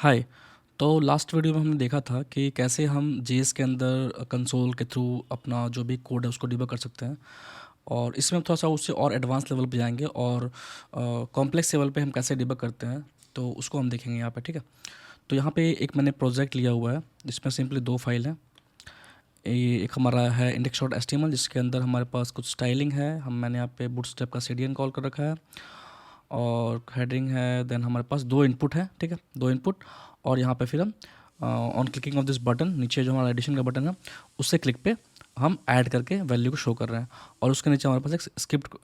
हाय। तो last video में हमने देखा था कि कैसे हम जेएस के अंदर कंसोल के थ्रू अपना जो भी कोड है उसको डिबग कर सकते हैं। और इसमें हम थोड़ा सा उससे और एडवांस लेवल पे जाएंगे और कॉम्प्लेक्स लेवल पे हम कैसे डिबग करते हैं तो उसको हम देखेंगे यहाँ पे। ठीक है, तो यहाँ पे एक मैंने प्रोजेक्ट लिया हुआ है जिसमें सिंपली दो फाइल हैं। ये एक हमारा है index.html जिसके अंदर हमारे पास कुछ स्टाइलिंग है। मैंने यहाँ पे बूटस्ट्रैप का सीडीएन कॉल कर रखा है और हेडिंग है। देन हमारे पास दो इनपुट है, ठीक है, दो इनपुट। और यहाँ पे फिर हम on clicking of this button, नीचे जो हमारा एडिशन का बटन है उससे क्लिक पे हम ऐड करके वैल्यू को शो कर रहे हैं। और उसके नीचे हमारे पास एक स्क्रिप्ट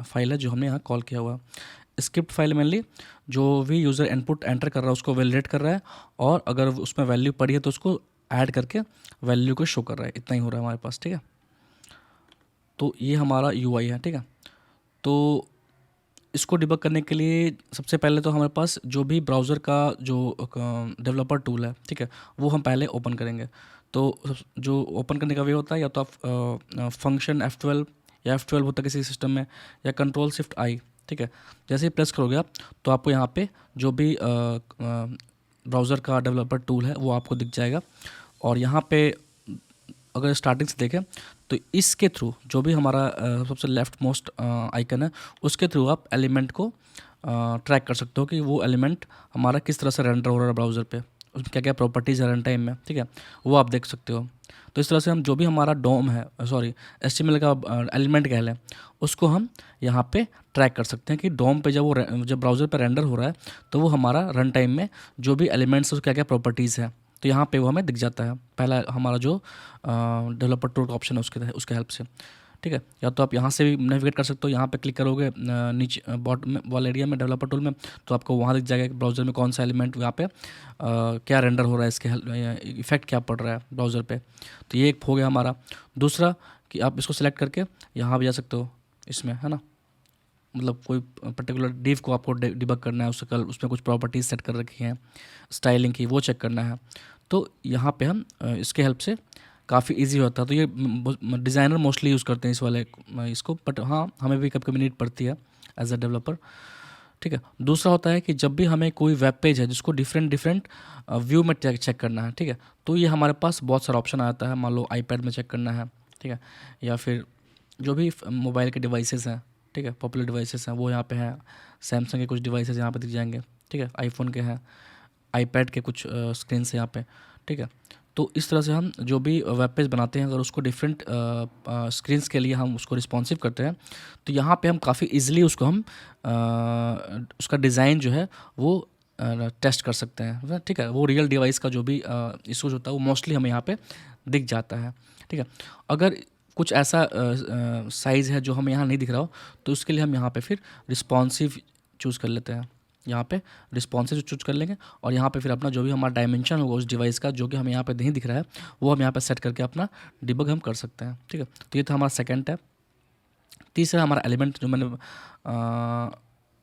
फाइल है जो हमने यहाँ कॉल किया हुआ है। स्क्रिप्ट फाइल मेनली जो भी यूज़र इनपुट एंटर कर रहा है उसको वैलिडेट कर रहा है, और अगर उसमें वैल्यू पड़ी है तो उसको ऐड करके वैल्यू को शो कर रहा है। इतना ही हो रहा है हमारे पास, ठीक है। तो ये हमारा यूआई है, ठीक है। तो इसको डिबग करने के लिए सबसे पहले तो हमारे पास जो भी ब्राउज़र का जो डेवलपर टूल है, ठीक है, वो हम पहले ओपन करेंगे। तो जो ओपन करने का वे होता है, या तो आप फंक्शन F12 या F12 होता है किसी सिस्टम में, या कंट्रोल शिफ्ट आई, ठीक है। जैसे ही प्रेस करोगे आप तो आपको यहाँ पे जो भी ब्राउज़र का डेवलपर टूल है वो आपको दिख जाएगा। और यहाँ पे अगर स्टार्टिंग से देखें तो इसके थ्रू जो भी हमारा सबसे लेफ्ट मोस्ट आइकन है उसके थ्रू आप एलिमेंट को ट्रैक कर सकते हो कि वो एलिमेंट हमारा किस तरह से रेंडर हो रहा है ब्राउज़र पे, उसमें क्या क्या प्रॉपर्टीज़ है रन टाइम में, ठीक है, वो आप देख सकते हो। तो इस तरह से हम जो भी हमारा डोम है, सॉरी HTML का एलिमेंट कह लें, उसको हम यहाँ पे ट्रैक कर सकते हैं कि डोम पे जब ब्राउज़र पे रेंडर हो रहा है तो वो हमारा रन टाइम में जो भी एलिमेंट्स है उसकी क्या क्या प्रॉपर्टीज़ है, तो यहाँ पे वो हमें दिख जाता है। पहला हमारा जो डेवलपर टूल का ऑप्शन है उसके हेल्प से, ठीक है। या तो आप यहाँ से भी नेविगेट कर सकते हो, यहाँ पे क्लिक करोगे नीचे बॉटम वाले एरिया में डेवलपर टूल में, तो आपको वहाँ दिख जाएगा कि ब्राउज़र में कौन सा एलिमेंट यहाँ पे क्या रेंडर हो रहा है, इसके इफेक्ट क्या पड़ रहा है ब्राउज़र पे। तो ये एक हो गया हमारा। दूसरा कि आप इसको सिलेक्ट करके यहाँ भी जा सकते हो इसमें, है ना, मतलब कोई पर्टिकुलर डिव को आपको डिबग करना है, उससे कल उसमें कुछ प्रॉपर्टीज सेट कर रखी हैं स्टाइलिंग की, वो चेक करना है। तो यहाँ पे हम इसके हेल्प से काफ़ी इजी होता है। तो ये डिज़ाइनर मोस्टली यूज़ करते हैं इस वाले इसको, बट हाँ हमें भी कभी कभी नीड पड़ती है एज अ डेवलपर, ठीक है। दूसरा होता है कि जब भी हमें कोई वेब पेज है जिसको डिफरेंट डिफरेंट व्यू में चेक करना है, ठीक है, तो ये हमारे पास बहुत सारा ऑप्शन आता है। मान लो आईपैड में चेक करना है, ठीक है, या फिर जो भी मोबाइल के डिवाइसेस हैं, ठीक है, पॉपुलर डिवाइसेस हैं वो यहाँ पे हैं। सैमसंग के कुछ डिवाइसेस यहाँ पे दिख जाएंगे, ठीक है, आईफोन के हैं, आईपैड के कुछ स्क्रीन से यहाँ पे, ठीक है। तो इस तरह से हम जो भी वेब पेज बनाते हैं अगर उसको डिफरेंट स्क्रीन्स के लिए हम उसको रिस्पॉन्सिव करते हैं, तो यहाँ पे हम काफ़ी इजीली उसको हम उसका डिज़ाइन जो है वो टेस्ट कर सकते हैं, ठीक है। वो रियल डिवाइस का जो भी इशूज़ होता है वो मोस्टली हमें यहाँ पे दिख जाता है, ठीक है। अगर कुछ ऐसा साइज़ है जो हमें यहाँ नहीं दिख रहा हो तो उसके लिए हम यहाँ पे फिर रिस्पॉन्सिव चूज़ कर लेते हैं। यहाँ पे रिस्पॉन्सिव चूज़ कर लेंगे और यहाँ पे फिर अपना जो भी हमारा डायमेंशन होगा उस डिवाइस का जो कि हमें यहाँ पे नहीं दिख रहा है वो हम यहाँ पे सेट करके अपना डिबग हम कर सकते हैं, ठीक है। तो ये था हमारा सेकंड टैब। तीसरा हमारा एलिमेंट जो मैंने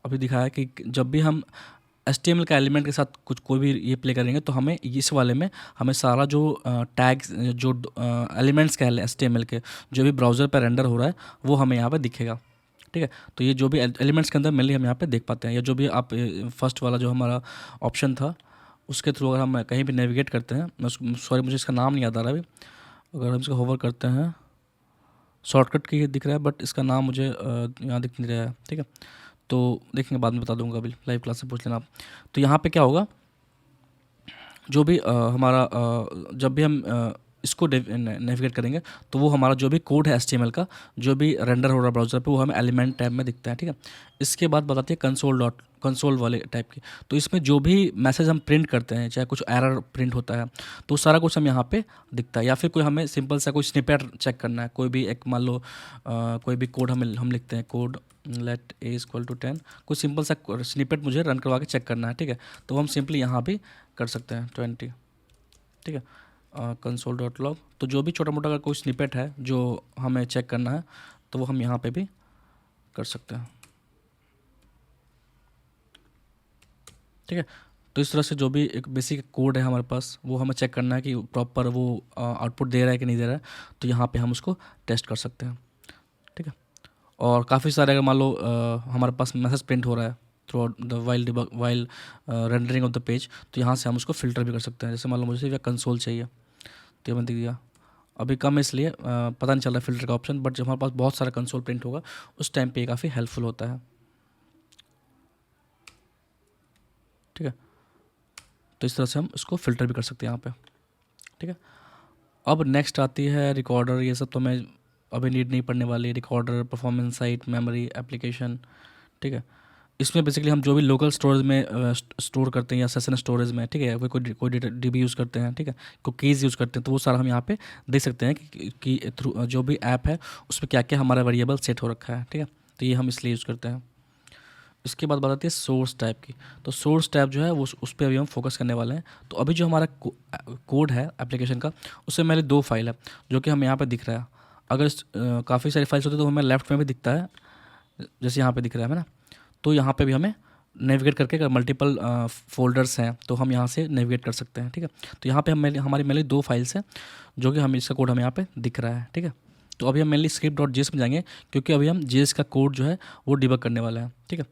अभी दिखाया कि जब भी हम HTML का एलिमेंट के साथ कुछ कोई भी ये प्ले करेंगे तो हमें इस वाले में हमें सारा जो टैग्स जो एलिमेंट्स कह लें HTML के जो भी ब्राउज़र पर रेंडर हो रहा है वो हमें यहाँ पे दिखेगा, ठीक है। तो ये जो भी एलिमेंट्स के अंदर मेनली हम यहाँ पे देख पाते हैं, या जो भी आप फर्स्ट वाला जो हमारा ऑप्शन था उसके थ्रू अगर हम कहीं भी नेविगेट करते हैं, मैं सॉरी मुझे इसका नाम नहीं याद आ रहा अभी, अगर हम इसका होवर करते हैं शॉर्टकट की दिख रहा है बट इसका नाम मुझे यहाँ दिख नहीं रहा है, ठीक है। तो देखेंगे बाद में बता दूंगा, अभी लाइव क्लास से पूछ लेना आप। तो यहाँ पे क्या होगा, जो भी हमारा जब भी हम इसको नेविगेट करेंगे तो वो हमारा जो भी कोड है HTML का जो भी रेंडर हो रहा है ब्राउज़र पे वो हमें एलिमेंट टैब में दिखता है, ठीक है। इसके बाद बताती है कंसोल वाले टाइप की। तो इसमें जो भी मैसेज हम प्रिंट करते हैं चाहे कुछ एरर प्रिंट होता है तो सारा कुछ हम यहाँ पे दिखता है, या फिर कोई हमें सिंपल सा कोई स्निपेट चेक करना है, कोई भी एक मान लो कोई भी कोड हम लिखते हैं, कोड लेट a = 10, कोई सिंपल सा स्निपेट मुझे रन करवा के चेक करना है, ठीक है। तो हम सिंपली यहाँ भी कर सकते हैं 20, ठीक है, console.log। तो जो भी छोटा मोटा अगर कोई स्निपेट है जो हमें चेक करना है तो वो हम यहाँ पे भी कर सकते हैं, ठीक है। तो इस तरह से जो भी एक बेसिक कोड है हमारे पास वो हमें चेक करना है कि प्रॉपर वो आउटपुट दे रहा है कि नहीं दे रहा है, तो यहाँ पे हम उसको टेस्ट कर सकते हैं, ठीक है। और काफ़ी सारे अगर मान लो हमारे पास मैसेज प्रिंट हो रहा है through out the while rendering of the page. तो यहाँ से हम उसको फ़िल्टर भी कर सकते हैं। जैसे मान लो मुझे सिर्फ कंसोल चाहिए, तो ये मैंने दिख दिया। अभी कम है इसलिए पता नहीं चल रहा फ़िल्टर का ऑप्शन, बट जब हमारे पास बहुत सारा कंसोल प्रिंट होगा उस टाइम पे ये काफ़ी हेल्पफुल होता है। ठीक है, तो इस तरह से हम इसको फ़िल्टर भी कर सकते हैं यहाँ पे। ठीक है, अब नेक्स्ट आती है रिकॉर्डर। ये सब तो मैं अभी नीड नहीं पढ़ने वाली। Recorder, performance site, memory, application. ठीक है, इसमें बेसिकली हम जो भी लोकल स्टोरेज में स्टोर करते हैं या सेशन स्टोरेज में, ठीक है, कोई डेटा डीबी यूज़ करते हैं, ठीक है, कोई कीज़ यूज़ करते हैं, तो वो सारा हम यहाँ पे देख सकते हैं कि थ्रू जो भी ऐप है उस पर क्या क्या हमारा वेरिएबल सेट हो रखा है। ठीक है, तो ये हम इसलिए यूज़ करते हैं। इसके बाद बात आती है सोर्स टैब की। तो सोर्स टैब जो है वो उस पर अभी हम फोकस करने वाले हैं। तो अभी जो हमारा कोड है एप्लीकेशन का, उससे मेरे 2 फाइल है जो कि हमें यहाँ पे दिख रहा है। अगर काफ़ी सारी फाइल्स होती है तो हमें लेफ्ट में भी दिखता है, जैसे यहाँ पे दिख रहा है ना। तो यहाँ पे भी हमें नेविगेट करके, अगर मल्टीपल फोल्डर्स हैं तो हम यहाँ से नेविगेट कर सकते हैं। ठीक है, तो यहाँ पे हमारी मेनली 2 फाइल्स हैं जो कि हम इसका कोड हमें यहाँ पे दिख रहा है। ठीक है, तो अभी हम मेनली script.js में जाएंगे क्योंकि अभी हम JS का कोड जो है वो डिबग करने वाले हैं। ठीक है,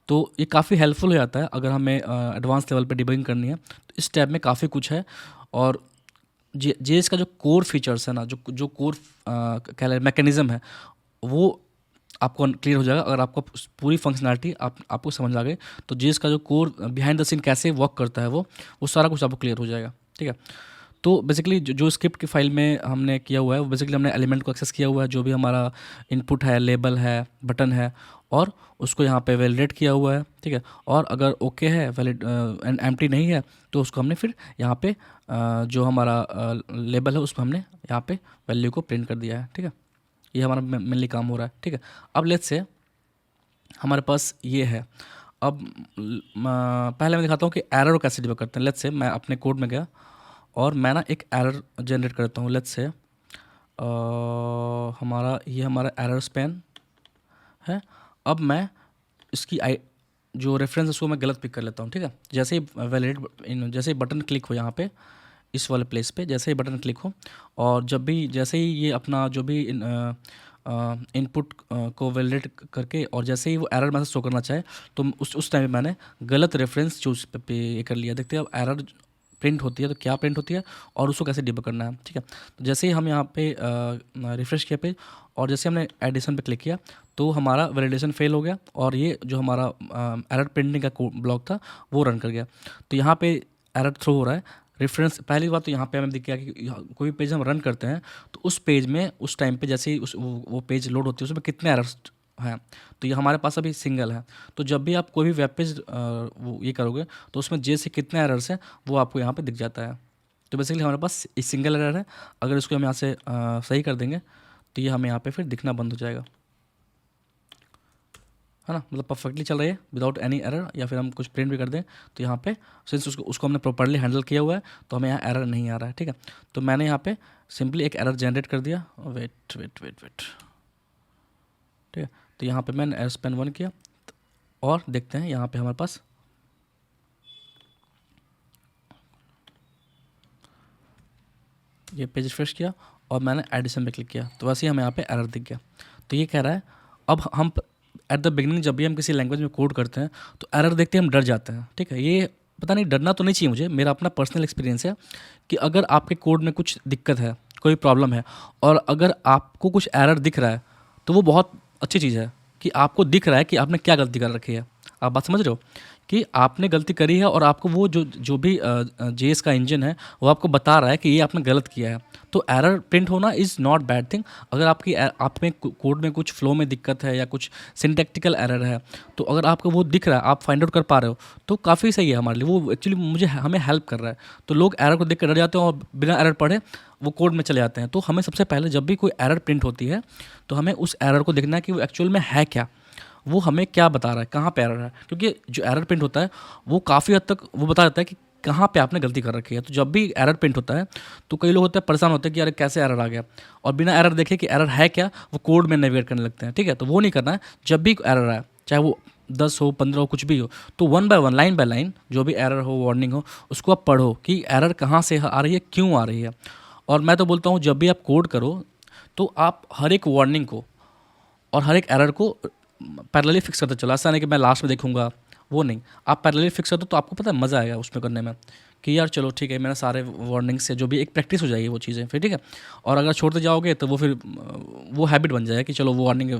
तो ये काफ़ी हेल्पफुल हो जाता है अगर हमें एडवांस लेवल पे डिबगिंग करनी है। तो इस टैब में काफ़ी कुछ है, और JS का जो कोर फीचर्स है ना, जो कोर कह लें मैकेनिज़्म है, वो आपको क्लियर हो जाएगा अगर आपको पूरी फंक्शनैलिटी आपको समझ आ गई। तो JS का जो कोर बिहाइंड द सीन कैसे वर्क करता है वो सारा कुछ आपको क्लियर हो जाएगा। ठीक है, तो बेसिकली जो स्क्रिप्ट की फाइल में हमने किया हुआ है वो बेसिकली हमने एलिमेंट को एक्सेस किया हुआ है, जो भी हमारा इनपुट है, लेबल है, बटन है, और उसको यहाँ पे वैलिडेट किया हुआ है। ठीक है, और अगर ओके है, वैलिड एंड एम्प्टी नहीं है, तो उसको हमने फिर यहाँ पे जो हमारा लेबल है उसमें हमने यहाँ पे वैल्यू को प्रिंट कर दिया है। ठीक है, ये हमारा मेनली काम हो रहा है। ठीक है, अब लेट्स से हमारे पास ये है। अब पहले मैं दिखाता हूँ कि एरर को कैसे डिबग करते हैं। लेट्स से मैं अपने कोड में गया और मैं ना एक एरर जनरेट करता हूँ। लेट्स से हमारा एरर स्पैन है। अब मैं इसकी जो रेफरेंस है उसको मैं गलत पिक कर लेता हूँ। ठीक है, जैसे ही जैसे ही बटन क्लिक हो यहाँ पे इस वाले प्लेस पे, जैसे ही बटन क्लिक हो और जैसे ही ये अपना जो भी इनपुट को वैलिडेट करके और जैसे ही वो एरर मैसेज शो करना चाहे, तो उस टाइम पे मैंने गलत रेफरेंस चूज पे कर लिया। देखते हैं अब एरर प्रिंट होती है तो क्या प्रिंट होती है और उसको कैसे डिबग करना है। ठीक है, तो जैसे ही हम यहाँ पे रिफ्रेश किया पेज और जैसे हमने एडिशन पे क्लिक किया तो हमारा वैलिडेशन फेल हो गया और ये जो हमारा एरर प्रिंटिंग का ब्लॉक था वो रन कर गया। तो यहाँ पे एरर थ्रो हो रहा है। रेफरेंस पहली बात तो यहाँ पे हमें दिख गया कि कोई पेज हम रन करते हैं तो उस पेज में उस टाइम पे जैसे ही वो पेज लोड होती है उसमें कितने एरर्स हैं, तो ये हमारे पास अभी सिंगल है। तो जब भी आप कोई भी वेब पेज वो ये करोगे तो उसमें से कितने एरर्स हैं वो आपको यहाँ पे दिख जाता है। तो बेसिकली हमारे पास एक सिंगल एरर है। अगर इसको हम यहाँ से सही कर देंगे तो ये हमें यहाँ पे फिर दिखना बंद हो जाएगा, है ना। मतलब परफेक्टली चल रही है विदाउट एनी एरर। या फिर हम कुछ प्रिंट भी कर दें तो यहाँ पे सिंस उसको हमने प्रॉपर्ली हैंडल किया हुआ है तो हमें यहाँ एरर नहीं आ रहा है। ठीक है, तो मैंने यहाँ पे सिंपली एक एरर जनरेट कर दिया। वेट ठीक है, तो यहाँ पे मैंने एरर स्पैन 1 किया और देखते हैं यहाँ पे हमारे पास ये पेज रिफ्रेश किया और मैंने एडिशन पे क्लिक किया तो वैसे ही हमें यहाँ पे एरर दिख गया। तो ये कह रहा है अब हम एट द बिगिनिंग जब भी हम किसी लैंग्वेज में कोड करते हैं तो एरर देखते हम डर जाते हैं। ठीक है, ये पता नहीं डरना तो नहीं चाहिए मुझे, मेरा अपना पर्सनल एक्सपीरियंस है कि अगर आपके कोड में कुछ दिक्कत है, कोई प्रॉब्लम है और अगर आपको कुछ एरर दिख रहा है तो वो बहुत अच्छी चीज़ है कि आपको दिख रहा है कि आपने क्या गलती कर रखी है। आप बात समझ रहे हो कि आपने गलती करी है और आपको वो जो भी JS का इंजन है वो आपको बता रहा है कि ये आपने गलत किया है। तो एरर प्रिंट होना इज़ नॉट बैड थिंग। अगर आप में कोड में कुछ फ्लो में दिक्कत है या कुछ सिंटैक्टिकल एरर है तो अगर आपको वो दिख रहा है, आप फाइंड आउट कर पा रहे हो तो काफ़ी सही है हमारे लिए। वो एक्चुअली हमें हेल्प कर रहा है। तो लोग एरर को देख कर डर जाते हैं और बिना एरर पढ़े वो कोड में चले जाते हैं। तो हमें सबसे पहले जब भी कोई एरर प्रिंट होती है तो हमें उस एरर को देखना है कि वो एक्चुअल में है क्या, वो हमें क्या बता रहा है, कहाँ पे एरर है। क्योंकि जो एरर प्रिंट होता है वो काफ़ी हद तक वो बता देता है कि कहाँ पे आपने गलती कर रखी है। तो जब भी एरर प्रिंट होता है तो कई लोग होते हैं परेशान होते हैं कि यार कैसे एरर आ गया, और बिना एरर देखे कि एरर है क्या वो कोड में नेविगेट करने लगते हैं। ठीक है, तो वो नहीं करना है। जब भी एरर आए चाहे वो 10 हो, 15 हो, कुछ भी हो, तो 1 बाय 1 लाइन बाय लाइन जो भी एरर हो, वार्निंग हो, उसको आप पढ़ो कि एरर कहाँ से आ रही है, क्यों आ रही है। और मैं तो बोलता हूँ जब भी आप कोड करो तो आप हर एक वार्निंग को और हर एक एरर को पैरेलली फिक्स करते चलो। ऐसा नहीं कि मैं लास्ट में देखूंगा वो नहीं, आप पैरेलली फिक्स कर दो तो आपको पता है मज़ा आएगा उसमें करने में, कि यार चलो ठीक है मेरा सारे वार्निंग से जो भी एक प्रैक्टिस हो जाएगी वो चीज़ें फिर, ठीक है। और अगर छोड़ते जाओगे तो वो फिर वो हैबिट बन जाएगा कि चलो वो वार्निंग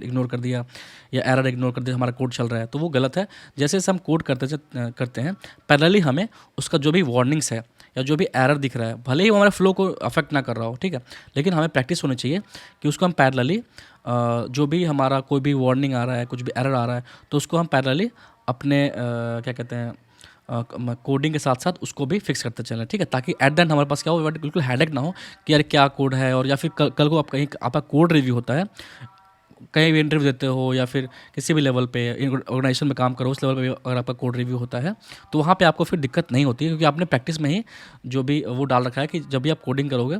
इग्नोर कर दिया या एरर इग्नोर कर दिया, हमारा कोड चल रहा है, तो वो गलत है। जैसे जैसे हम कोड करते हैं पैरेलली हमें उसका जो भी वार्निंग्स है या जो भी एरर दिख रहा है, भले ही वो हमारे फ्लो को अफेक्ट ना कर रहा हो, ठीक है, लेकिन हमें प्रैक्टिस होनी चाहिए कि उसको हम पैरेलली जो भी हमारा कोई भी वार्निंग आ रहा है, कुछ भी एरर आ रहा है, तो उसको हम पैरेलली अपने क्या कहते हैं कोडिंग के साथ साथ उसको भी फिक्स करते चलें, ठीक है, ताकि एट द एंड हमारे पास क्या हो, बिल्कुल हेडेक ना हो कि यार क्या कोड है, और या फिर कल को आप कहीं आपका कोड रिव्यू होता है, कहीं भी इंटरव्यू देते हो या फिर किसी भी लेवल पे ऑर्गेनाइजेशन में काम करो, उस लेवल पे भी अगर आपका कोड रिव्यू होता है तो वहाँ पे आपको फिर दिक्कत नहीं होती है, क्योंकि आपने प्रैक्टिस में ही जो भी वो डाल रखा है कि जब भी आप कोडिंग करोगे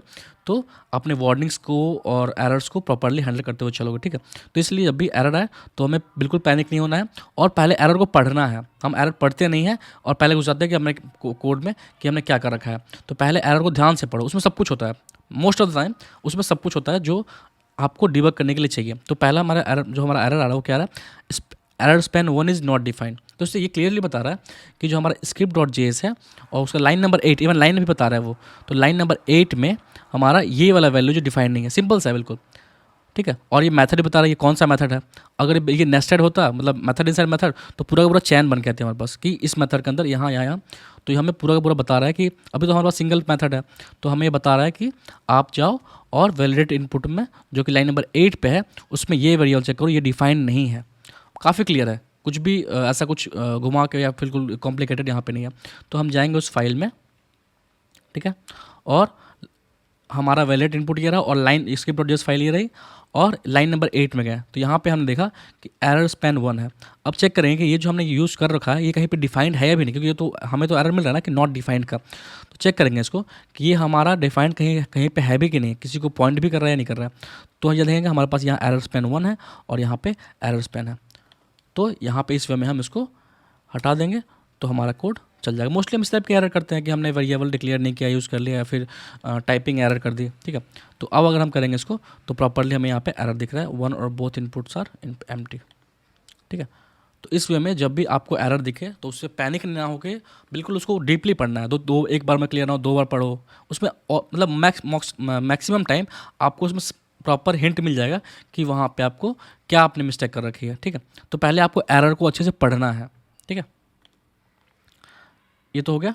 तो अपने वार्निंग्स को और एरर्स को प्रॉपर्ली हैंडल करते हुए चलोगे, ठीक है। तो इसलिए जब भी एरर आए तो हमें बिल्कुल पैनिक नहीं होना है, और पहले एरर को पढ़ना है। हम एरर पढ़ते नहीं हैं और पहले घुस जाते हैं कि हमने कोड में कि हमने क्या कर रखा है। तो पहले एरर को ध्यान से पढ़ो, उसमें सब कुछ होता है, मोस्ट ऑफ द टाइम उसमें सब कुछ होता है जो आपको डिबग करने के लिए चाहिए। तो पहला हमारा एरर, जो हमारा एरर आ रहा है वो क्या आ रहा है, error span 1 is not defined. तो इससे ये क्लियरली बता रहा है कि जो हमारा स्क्रिप्ट डॉट जेएस है और उसका लाइन नंबर 8, इवन लाइन में भी बता रहा है वो, तो लाइन नंबर 8 में हमारा ये वाला वैल्यू जो डिफाइंड नहीं है, सिंपल सा है बिल्कुल, ठीक है। और ये मेथड भी बता रहा है ये कौन सा मेथड है। अगर ये नेस्टेड होता, मतलब मेथड इनसाइड मेथड, तो पूरा का पूरा चैन बन के आती है हमारे पास कि इस मेथड के अंदर यहाँ यहाँ यहाँ, तो ये हमें पूरा का पूरा बता रहा है कि अभी तो हमारे पास सिंगल मेथड है, तो हमें ये बता रहा है कि आप जाओ और वैलिडेट इनपुट में जो कि लाइन नंबर 8 पे है उसमें ये वेरिएबल चेक करो, ये डिफाइंड नहीं है। काफ़ी क्लियर है, कुछ भी ऐसा कुछ घुमा के या बिल्कुल कॉम्प्लिकेटेड यहाँ पे नहीं है। तो हम जाएंगे उस फाइल में, ठीक है, और हमारा वैलिड इनपुट ये रहा और line script dot JS file ये रही, और लाइन नंबर 8 में गए तो यहाँ पे हमने देखा कि एरर स्पैन 1 है। अब चेक करेंगे कि ये जो हमने यूज़ कर रखा है ये कहीं पे डिफाइंड है या भी नहीं, क्योंकि ये तो हमें तो एरर मिल रहा है ना कि नॉट डिफाइंड का। तो चेक करेंगे इसको कि ये हमारा डिफाइंड कहीं कहीं पे है भी कि नहीं, किसी को पॉइंट भी कर रहा है या नहीं कर रहा है। तो ये देखेंगे हमारे पास यहाँ एरर स्पैन 1 है और यहाँ पे एरर स्पैन है, तो यहाँ पे इस वे में हम इसको हटा देंगे तो हमारा कोड चल जाएगा। मोस्टली हम इस टाइप के एरर करते हैं कि हमने वेरिएबल डिक्लेयर नहीं किया, यूज़ कर लिया, या फिर टाइपिंग एरर कर दी, ठीक है। तो अब अगर हम करेंगे इसको तो प्रॉपरली हमें यहाँ पे एरर दिख रहा है, 1 और बोथ इनपुट्स आर एम्प्टी, ठीक है। तो इस वे में जब भी आपको एरर दिखे तो उससे पैनिक ना होके बिल्कुल उसको डीपली पढ़ना है। दो एक बार में क्लियर ना हो, 2 बार पढ़ो उसमें, मतलब मैक्सिमम टाइम आपको उसमें प्रॉपर हिंट मिल जाएगा कि वहाँ पे आपको क्या आपने मिस्टेक कर रखी है, ठीक है। तो पहले आपको एरर को अच्छे से पढ़ना है, ठीक है। ये तो हो गया।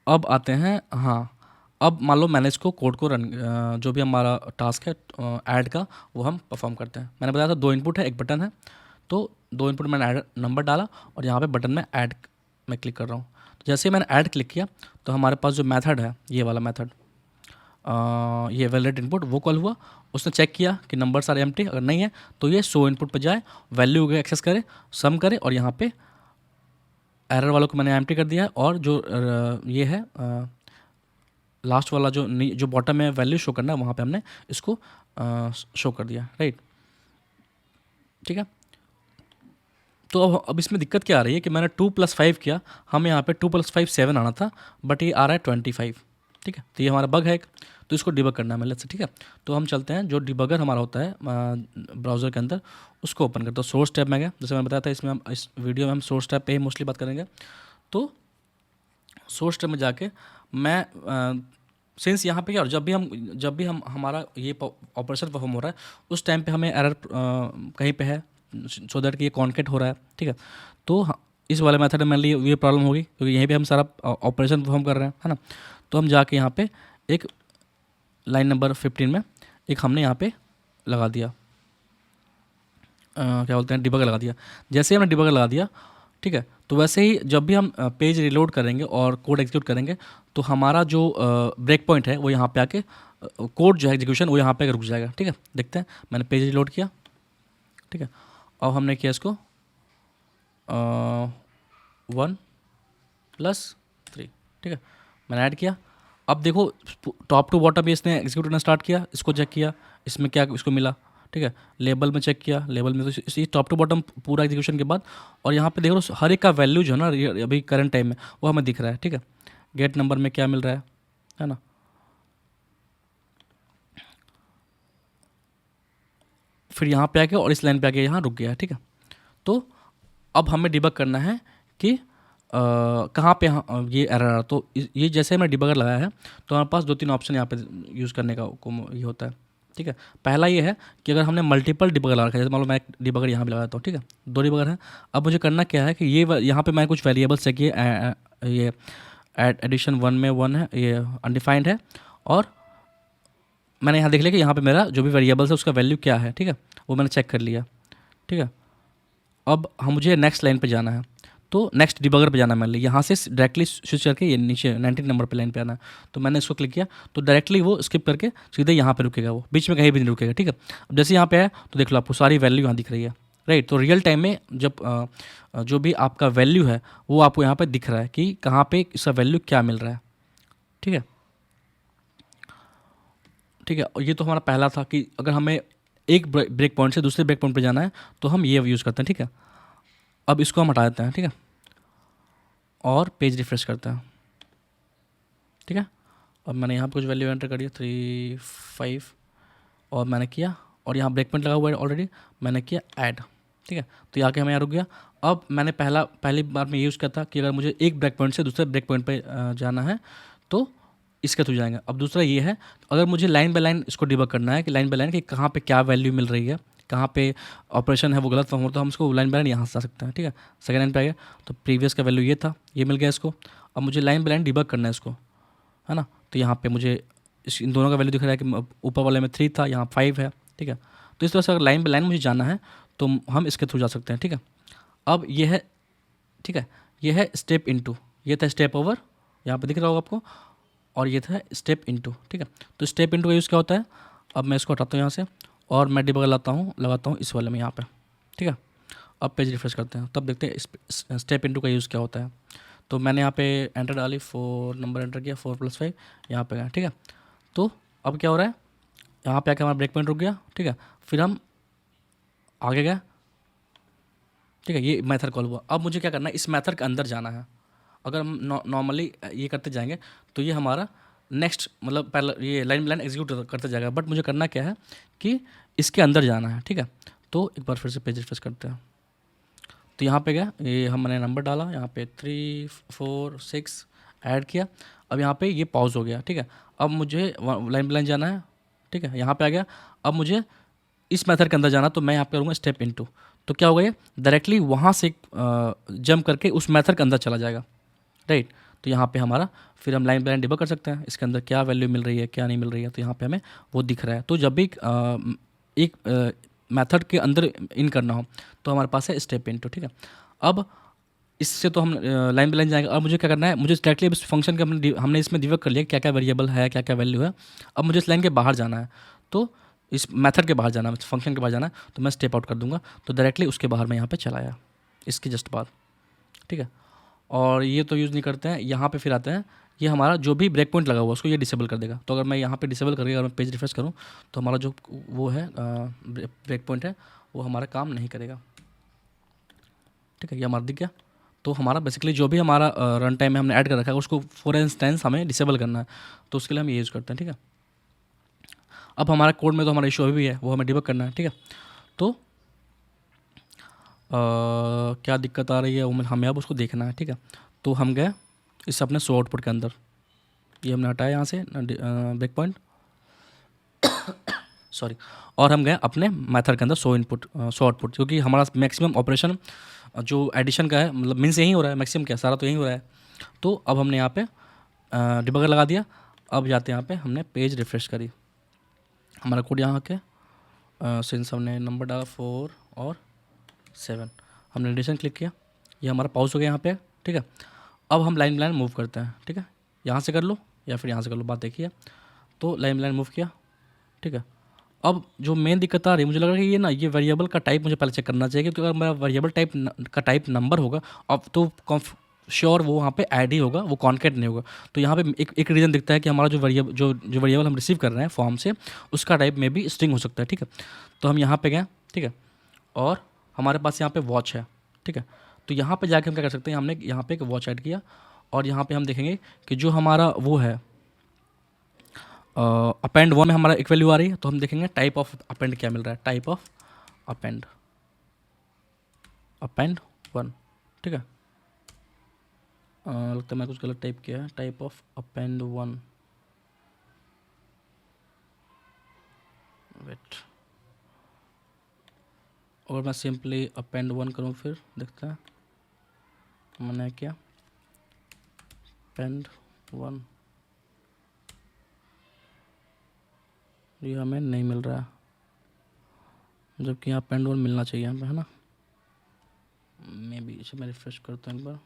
अब आते हैं, हाँ, अब मान लो मैंने इसको कोड को रन, जो भी हमारा टास्क है ऐड का वो हम परफॉर्म करते हैं। मैंने बताया था 2 इनपुट है, 1 बटन है, तो 2 इनपुट मैंने ऐड नंबर डाला और यहाँ पे बटन में ऐड में क्लिक कर रहा हूँ। तो जैसे ही मैंने ऐड क्लिक किया तो हमारे पास जो मेथड है, ये वाला मेथड, ये वैलिड इनपुट, वो कॉल हुआ। उसने चेक किया कि नंबर सारे एम्प्टी, अगर नहीं है तो ये शो इनपुट पर जाए, वैल्यू को एक्सेस करे, सम करे, और यहाँ पे एरर वालों को मैंने एम्प्टी कर दिया है, और जो ये है लास्ट वाला जो बॉटम में वैल्यू शो करना है वहाँ पे हमने इसको शो कर दिया, राइट, ठीक है। तो अब इसमें दिक्कत क्या आ रही है कि मैंने 2 + 5 किया, हमें यहाँ पे 2 + 5 7 आना था, बट ये आ रहा है 25, ठीक है। तो ये हमारा बग है एक, तो इसको डिबग करना है मतलब से, ठीक है। तो हम चलते हैं, जो डिबगर हमारा होता है ब्राउज़र के अंदर, उसको ओपन करते हैं। सोर्स टैब में गए, जैसे मैंने बताया था, इसमें हम इस वीडियो में हम सोर्स टैब पे ही मोस्टली बात करेंगे। तो सोर्स टैब में जाके मैं सिंस यहाँ पे क्या, और जब भी हम हमारा ये ऑपरेशन परफॉर्म हो रहा है उस टाइम पे हमें एरर कहीं पे है, सो दैट कि ये कॉन्केट हो रहा है, ठीक है। तो इस वाले मेथड में लिए ये प्रॉब्लम होगी, क्योंकि यहीं पे हम सारा ऑपरेशन परफॉर्म कर रहे हैं, है ना। तो हम जाके यहाँ पे एक लाइन नंबर 15 में एक हमने यहाँ पे लगा दिया, क्या बोलते हैं, डिबगर लगा दिया। जैसे ही हमने डिबगर लगा दिया, ठीक है, तो वैसे ही जब भी हम पेज रिलोड करेंगे और कोड एग्जीक्यूट करेंगे तो हमारा जो ब्रेक पॉइंट है वो यहाँ पे आके कोड जो है एग्जीक्यूशन वो यहाँ पे रुक जाएगा, ठीक है। देखते हैं, मैंने पेज रिलोड किया, ठीक है, और हमने किया इसको 1 + 3, ठीक है, मैंने ऐड किया। अब देखो टॉप टू बॉटम इसने एग्जीक्यूट करना स्टार्ट किया, इसको चेक किया इसमें क्या इसको मिला, ठीक है। लेबल में चेक किया, लेबल में तो इसी टॉप टू बॉटम पूरा एग्जीक्यूशन के बाद, और यहाँ पे देखो हर एक का वैल्यू जो है ना अभी करंट टाइम में वो हमें दिख रहा है, ठीक है। गेट नंबर में क्या मिल रहा है ना। फिर यहाँ पे आके और इस लाइन पे आके यहाँ रुक गया है, ठीक है। तो अब हमें डिबग करना है कि कहाँ पे ये एरर आ रहा। तो ये जैसे मैं डिबगर लगाया है तो हमारे पास 2-3 ऑप्शन यहाँ पे यूज़ करने का ये होता है, ठीक है। पहला ये है कि अगर हमने मल्टीपल डिबगर लगा रखा है, जैसे मान लो मैं एक डिबगर यहाँ पे लगाता हूँ, ठीक है, 2 डिबगर हैं। अब मुझे करना क्या है कि यहाँ पे मैंने कुछ वेरिएबल्स चेक किए, ये एडिशन 1 में 1 है, ये अनडिफाइंड है, और मैंने यहाँ देख लिया कि यहाँ पे मेरा जो भी वेरिएबल्स है उसका वैल्यू क्या है, ठीक है, वो मैंने चेक कर लिया, ठीक है। अब हम मुझे नेक्स्ट लाइन पे जाना है, तो नेक्स्ट डिबगर पे जाना है। मान ली यहाँ से डायरेक्टली स्विच करके ये नीचे 19 नंबर पे लाइन पे आना है, तो मैंने इसको क्लिक किया तो डायरेक्टली वो स्किप करके सीधे यहाँ पे रुकेगा, वो बीच में कहीं भी नहीं रुकेगा, ठीक है। अब जैसे यहाँ पे आया तो देख लो आपको सारी वैल्यू यहाँ दिख रही है, राइट। तो रियल टाइम में जब जो भी आपका वैल्यू है वो आपको यहाँ पर दिख रहा है कि कहाँ पे इसका वैल्यू क्या मिल रहा है, ठीक है, ठीक है। और ये तो हमारा पहला था कि अगर हमें एक ब्रेक पॉइंट से दूसरे ब्रेक पॉइंट पे जाना है तो हम ये यूज़ करते हैं, ठीक है। अब इसको हम हटा देते हैं, ठीक है, और पेज रिफ्रेश करते हैं, ठीक है। अब मैंने यहाँ पे कुछ वैल्यू एंटर करी 3 5 और मैंने किया, और यहाँ ब्रेक पॉइंट लगा हुआ है ऑलरेडी, मैंने किया ऐड, ठीक है। तो यहाँ के हमें यहाँ रुक गया। अब मैंने पहली बार में ये यूज़ किया था कि अगर मुझे एक ब्रेक पॉइंट से दूसरे ब्रेक पॉइंट पे जाना है तो इसके थ्रू जाएंगे। अब दूसरा ये है, अगर मुझे लाइन बाय लाइन इसको डिबग करना है कि लाइन बाय लाइन कि कहाँ पे क्या वैल्यू मिल रही है, कहाँ पे ऑपरेशन है वो गलत फॉर्म हो, तो हम इसको लाइन बाय लाइन यहाँ से जा सकते हैं, ठीक है। सेकेंड लाइन पे आ गया तो प्रीवियस का वैल्यू ये था, ये मिल गया इसको। अब मुझे लाइन बाय लाइन डिबग करना है इसको, है ना। तो यहाँ पे मुझे इन दोनों का वैल्यू दिख रहा है कि ऊपर वाले में 3 था, यहाँ 5 है, ठीक है। तो इस तरह से अगर लाइन बाय लाइन मुझे जाना है तो हम इसके थ्रू जा सकते हैं, ठीक है। अब ये है, ठीक है, ये है स्टेप इनटू, ये था स्टेप ओवर, यहाँ पे दिख रहा होगा आपको, और ये था स्टेप इनटू, ठीक है। तो स्टेप इनटू का यूज़ क्या होता है, अब मैं इसको हटाता हूँ यहाँ से और मैं डिबगर लगाता हूँ इस वाले में यहाँ पे, ठीक है। अब पेज रिफ्रेश करते हैं, तब देखते हैं स्टेप इनटू का यूज़ क्या होता है। तो मैंने यहाँ पे एंटर डाली, 4 नंबर एंटर किया, 4 + 5 यहाँ पे गया, ठीक है। तो अब क्या हो रहा है, यहाँ पे आके हमारा ब्रेक पॉइंट रुक गया, ठीक है। फिर हम आगे गए, ठीक है, ये मेथड कॉल हुआ। अब मुझे क्या करना है, इस मेथड के अंदर जाना है। अगर हम नॉर्मली ये करते जाएंगे तो ये हमारा नेक्स्ट मतलब पहला ये लाइन बाय लाइन एग्जीक्यूट करते जाएगा, बट मुझे करना क्या है कि इसके अंदर जाना है, ठीक है। तो एक बार फिर से पेज रिफ्रेश करते हैं। तो यहाँ पे गया, ये हमने नंबर डाला, यहाँ पे 3 4 6 ऐड किया। अब यहाँ पे ये पॉज हो गया, ठीक है। अब मुझे लाइन बाय लाइन जाना है, ठीक है, यहाँ पे आ गया। अब मुझे इस मेथड के अंदर जाना, तो मैं यहाँ पे करूँगा स्टेप इनटू। तो क्या होगा, ये डायरेक्टली वहाँ से जंप करके उस मेथड के अंदर चला जाएगा, राइट। तो यहाँ पे हमारा फिर हम लाइन बाय लाइन डिबग कर सकते हैं, इसके अंदर क्या वैल्यू मिल रही है क्या नहीं मिल रही है, तो यहाँ पे हमें वो दिख रहा है। तो जब भी एक मेथड के अंदर इन करना हो तो हमारे पास है स्टेप इनटू, ठीक है। अब इससे तो हम लाइन बाय लाइन जाएंगे। अब मुझे क्या करना है, मुझे डायरेक्टली इस फंक्शन के हमने इसमें डिबग कर लिया क्या क्या वेरिएबल है, क्या क्या वैल्यू है। अब मुझे इस लाइन के बाहर जाना है, तो इस मेथड के बाहर जाना है, फंक्शन के बाहर जाना है, तो मैं स्टेप आउट कर दूंगा, तो डायरेक्टली उसके बाहर मैं यहाँ पे चला आया, इसके जस्ट बाद, ठीक है। और ये तो यूज़ नहीं करते हैं। यहाँ पे फिर आते हैं, ये हमारा जो भी ब्रेक पॉइंट लगा हुआ उसको ये डिसेबल कर देगा। तो अगर मैं यहाँ पे डिसेबल करके अगर मैं पेज रिफ्रेश करूँ तो हमारा जो वो है ब्रेक पॉइंट है वो हमारा काम नहीं करेगा, ठीक है। ये हमारा दिख गया। तो हमारा बेसिकली जो भी हमारा रन टाइम में हमने ऐड कर रखा है उसको फॉर इंस्टेंस हमें डिसेबल करना है, तो उसके लिए हम ये यूज़ करते हैं, ठीक है। अब हमारा कोड में तो हमारा इशू अभी भी है, वो हमें डिबग करना है, ठीक है। तो क्या दिक्कत आ रही है वो हमें अब उसको देखना है, ठीक है। तो हम गए इस अपने शो आउटपुट के अंदर, ये हमने हटाया यहाँ से ब्रेक पॉइंट, सॉरी, और हम गए अपने मेथड के अंदर शो आउटपुट, क्योंकि हमारा मैक्सिमम ऑपरेशन जो एडिशन का है मतलब मीन से यहीं हो रहा है, मैक्सिमम क्या सारा तो यहीं हो रहा है। तो अब हमने यहाँ पे डिबगर लगा दिया। अब जाते हैं यहाँ पे हमने पेज रिफ्रेश करी, हमारा कोड यहाँ के सिंस हमने नंबर डाला 4 और 7, हमने एडिशन क्लिक किया, ये हमारा पॉज हो गया यहाँ पे, ठीक है। अब हम लाइन बाय लाइन मूव करते हैं, ठीक है, यहाँ से कर लो या फिर यहाँ से कर लो, बात देखिए। तो लाइन बाय लाइन मूव किया, ठीक है। अब जो मेन दिक्कत आ रही है, मुझे लग रहा है कि ये ना ये वेरिएबल का टाइप मुझे पहले चेक करना चाहिए, क्योंकि अगर मेरा वेरिएबल टाइप का टाइप नंबर होगा अब तो श्योर वो वहाँ पे ऐड ही होगा, वो कॉन्केट नहीं होगा। तो यहाँ पे एक रीज़न दिखता है कि हमारा जो वेरिएबल हम रिसीव कर रहे हैं फॉर्म से उसका टाइप में भी स्ट्रिंग हो सकता है, ठीक है। तो हम यहाँ पे गए, ठीक है, और हमारे पास यहाँ पे वॉच है, ठीक है। तो यहाँ पे जाके हम क्या कर सकते हैं, हमने यहाँ पे एक वॉच ऐड किया और यहाँ पे हम देखेंगे कि जो हमारा वो है अपेंड 1 में हमारा एक वैल्यू आ रही है, तो हम देखेंगे टाइप ऑफ अपेंड क्या मिल रहा है, टाइप ऑफ अपेंड 1, ठीक है। लगता है मैं कुछ गलत टाइप किया है। Type of append one, wait, और मैं सिंपली अपेंड वन करूँ फिर देखते हैं मैंने क्या अपेंड वन, ये हमें नहीं मिल रहा है, जबकि यहाँ अपेंड वन मिलना चाहिए हमें, है ना। मे बी इसे मैं रिफ्रेश करता हूँ एक बार।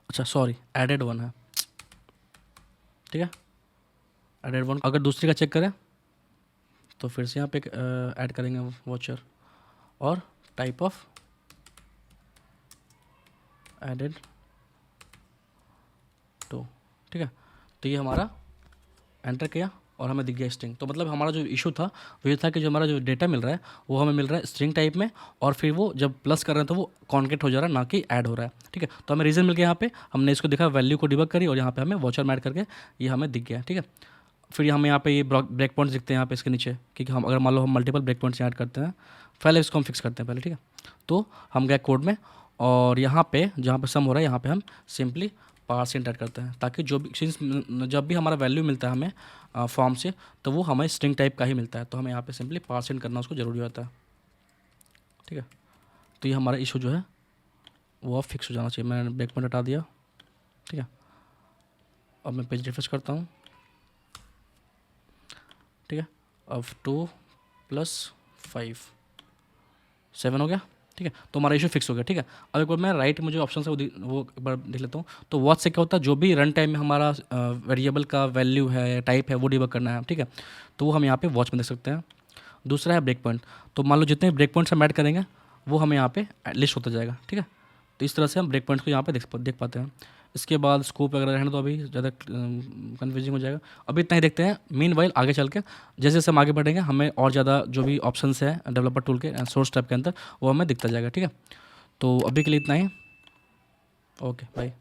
अच्छा सॉरी, एडेड वन है, ठीक है, एडेड वन। अगर दूसरी का चेक करें तो फिर से यहाँ पे ऐड करेंगे वॉचर और टाइप ऑफ एडेड टू, ठीक है। तो ये हमारा एंटर किया और हमें दिख गया स्ट्रिंग। तो मतलब हमारा जो इशू था वो ये था कि जो हमारा जो डेटा मिल रहा है वो हमें मिल रहा है स्ट्रिंग टाइप में, और फिर वो जब प्लस कर रहे हैं तो वो कॉन्केट हो जा रहा है, ना कि ऐड हो रहा है, ठीक है। तो हमें रीज़न मिल गया, यहाँ पे हमने इसको देखा, वैल्यू को डिबग करी और यहाँ पे हमें वॉचर में ऐड करके ये हमें दिख गया, ठीक है। फिर हमें यहाँ पे ये ब्रेक पॉइंट्स दिखते हैं यहाँ पे इसके नीचे, क्योंकि हम अगर मान लो हम मल्टीपल ब्रेक पॉइंट्स ऐड करते हैं, पहले इसको हम फिक्स करते हैं पहले, ठीक है। तो हम गए कोड में और यहाँ पे जहाँ पे सम हो रहा है यहाँ पे हम सिंपली % ऐड करते हैं, ताकि जो भी जब भी हमारा वैल्यू मिलता है हमें फॉर्म से, तो वो हमें स्ट्रिंग टाइप का ही मिलता है, तो हमें यहाँ पे सिंपली % करना उसको ज़रूरी होता है, ठीक है। तो ये हमारा इशू जो है वो अब फिक्स हो जाना चाहिए। मैंने ब्रेक पॉइंट हटा दिया, ठीक है। अब मैं पेज रिफ्रेश करता हूँ, ठीक है। अब 2 + 5 7 हो गया, ठीक है। तो हमारा इशू फिक्स हो गया, ठीक है। अब एक बार मैं राइट में जो ऑप्शन है वो एक बार देख लेता हूँ। तो वॉच से क्या होता है, जो भी रन टाइम में हमारा वेरिएबल का वैल्यू है, टाइप है, वो डिबग करना है, ठीक है। तो वो हम यहाँ पे वॉच में देख सकते हैं। दूसरा है ब्रेक पॉइंट, तो मान लो जितने ब्रेक पॉइंट्स हम ऐड करेंगे वो हमें यहाँ पे लिस्ट होता जाएगा, ठीक है। तो इस तरह से हम ब्रेक पॉइंट्स को यहाँ पे देख पाते हैं। इसके बाद स्कोप वगैरह रहने तो अभी ज़्यादा कन्फ्यूजिंग हो जाएगा, अभी इतना ही देखते हैं। मीनवाइल आगे चल के जैसे जैसे हम आगे बढ़ेंगे हमें और ज़्यादा जो भी ऑप्शंस है डेवलपर टूल के सोर्स टैब के अंदर वो हमें दिखता जाएगा, ठीक है। तो अभी के लिए इतना ही, ओके बाय।